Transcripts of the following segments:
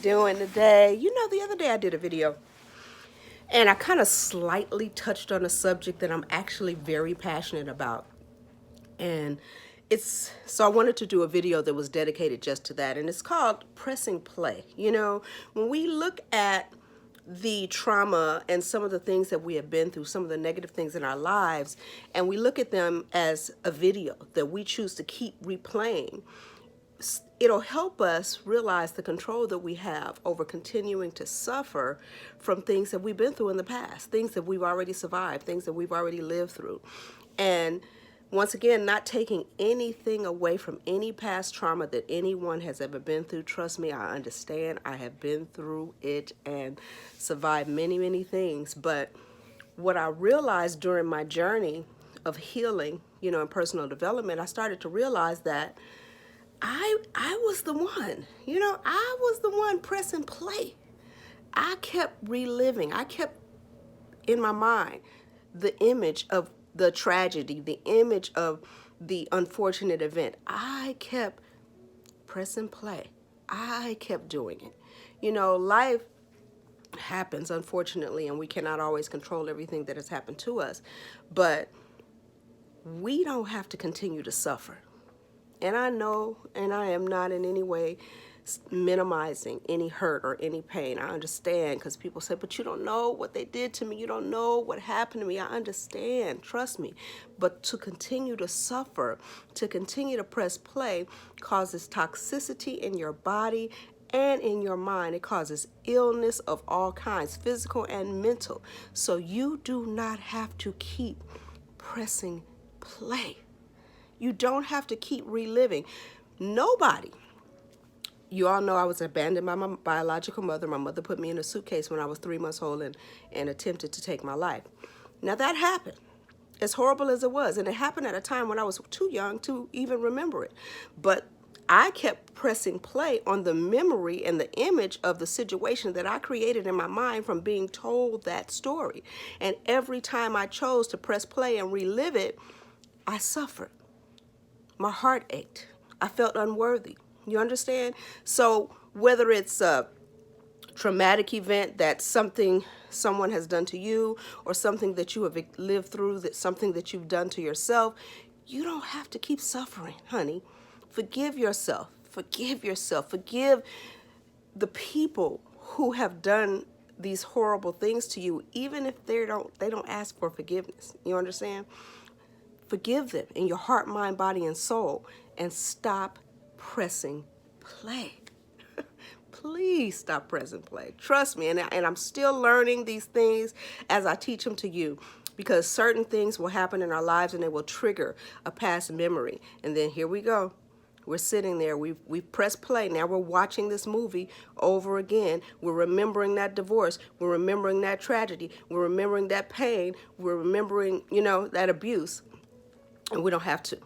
doing today? You know, the other day I did a video and I kind of slightly touched on a subject that I'm actually very passionate about. And so I wanted to do a video that was dedicated just to that. And it's called Pressing Play. You know, when we look at the trauma and some of the things that we have been through, some of the negative things in our lives, and we look at them as a video that we choose to keep replaying, it'll help us realize the control that we have over continuing to suffer from things that we've been through in the past, things that we've already survived, things that we've already lived through. And once again, not taking anything away from any past trauma that anyone has ever been through. Trust me, I understand. I have been through it and survived many, many things. But what I realized during my journey of healing, you know, and personal development, I started to realize that I was the one, you know, I was the one pressing play. I kept reliving. I kept in my mind the image of the tragedy, the image of the unfortunate event. I kept pressing play. I kept doing it. You know, life happens, unfortunately, and we cannot always control everything that has happened to us. But we don't have to continue to suffer. And I know, and I am not in any way minimizing any hurt or any pain. I understand, because people say, but you don't know what they did to me. You don't know what happened to me. I understand. Trust me. But to continue to suffer, to continue to press play, causes toxicity in your body and in your mind. It causes illness of all kinds, physical and mental. So you do not have to keep pressing play. You don't have to keep reliving. Nobody. You all know I was abandoned by my biological mother. My mother put me in a suitcase when I was 3 months old and attempted to take my life. Now that happened, as horrible as it was, and it happened at a time when I was too young to even remember it. But I kept pressing play on the memory and the image of the situation that I created in my mind from being told that story. And every time I chose to press play and relive it, I suffered. My heart ached. I felt unworthy. You understand? So whether it's a traumatic event, that someone has done to you, or something that you have lived through, that something that you've done to yourself, you don't have to keep suffering, honey. Forgive yourself. Forgive yourself. Forgive the people who have done these horrible things to you, even if they don't ask for forgiveness. You understand? Forgive them in your heart, mind, body, and soul, and stop pressing play. Please stop pressing play. Trust me, and I'm still learning these things as I teach them to you, because certain things will happen in our lives and they will trigger a past memory. And then here we go. We're sitting there, we've pressed play. Now we're watching this movie over again. We're remembering that divorce. We're remembering that tragedy. We're remembering that pain. We're remembering, you know, that abuse. And we don't have to.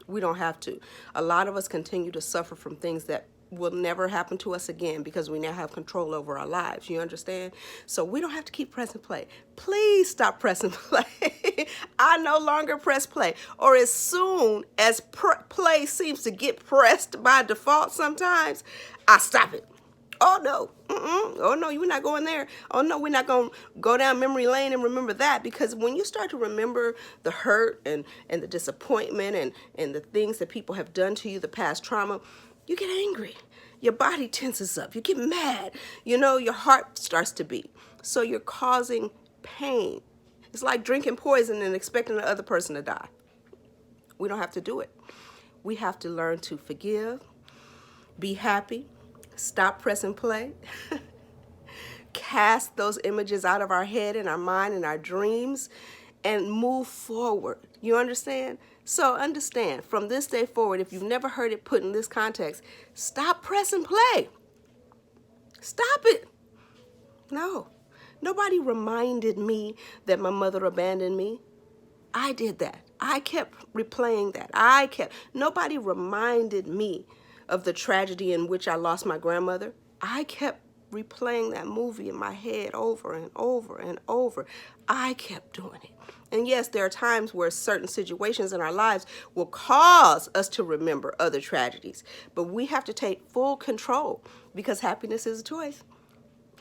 We don't have to. A lot of us continue to suffer from things that will never happen to us again because we now have control over our lives. You understand? So we don't have to keep pressing play. Please stop pressing play. I no longer press play. Or as soon as play seems to get pressed by default sometimes, I stop it. Oh, no. Oh, no, you're not going there. Oh, no, we're not going to go down memory lane and remember that. Because when you start to remember the hurt and the disappointment and the things that people have done to you, the past trauma, you get angry. Your body tenses up. You get mad. You know, your heart starts to beat. So you're causing pain. It's like drinking poison and expecting the other person to die. We don't have to do it. We have to learn to forgive, be happy, stop pressing play, cast those images out of our head and our mind and our dreams, and move forward. You understand? So understand, from this day forward, if you've never heard it put in this context, stop pressing play. Stop it. No. Nobody reminded me that my mother abandoned me. I did that. I kept replaying that. Nobody reminded me of the tragedy in which I lost my grandmother. I kept kept replaying that movie in my head over and over and over. I kept doing it. And yes, there are times where certain situations in our lives will cause us to remember other tragedies, but we have to take full control because happiness is a choice.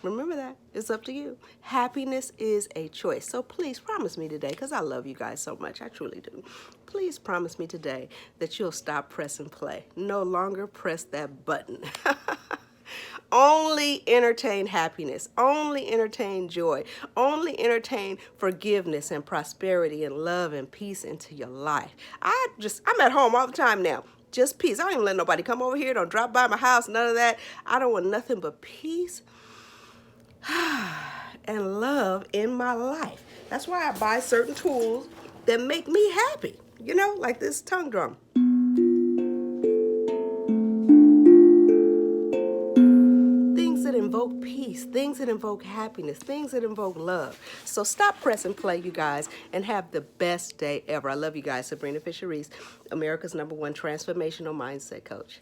Remember that. It's up to you. Happiness is a choice. So please promise me today, because I love you guys so much. I truly do. Please promise me today that you'll stop pressing play. No longer press that button. Only entertain happiness. Only entertain joy. Only entertain forgiveness and prosperity and love and peace into your life. I'm at home all the time now. Just peace. I don't even let nobody come over here. Don't drop by my house. None of that. I don't want nothing but peace and love in my life. That's why I buy certain tools that make me happy. You know, like this tongue drum. Things that invoke peace, things that invoke happiness, things that invoke love. So stop pressing play, you guys, and have the best day ever. I love you guys. Sabrina Fisher Reese, America's #1 transformational mindset coach.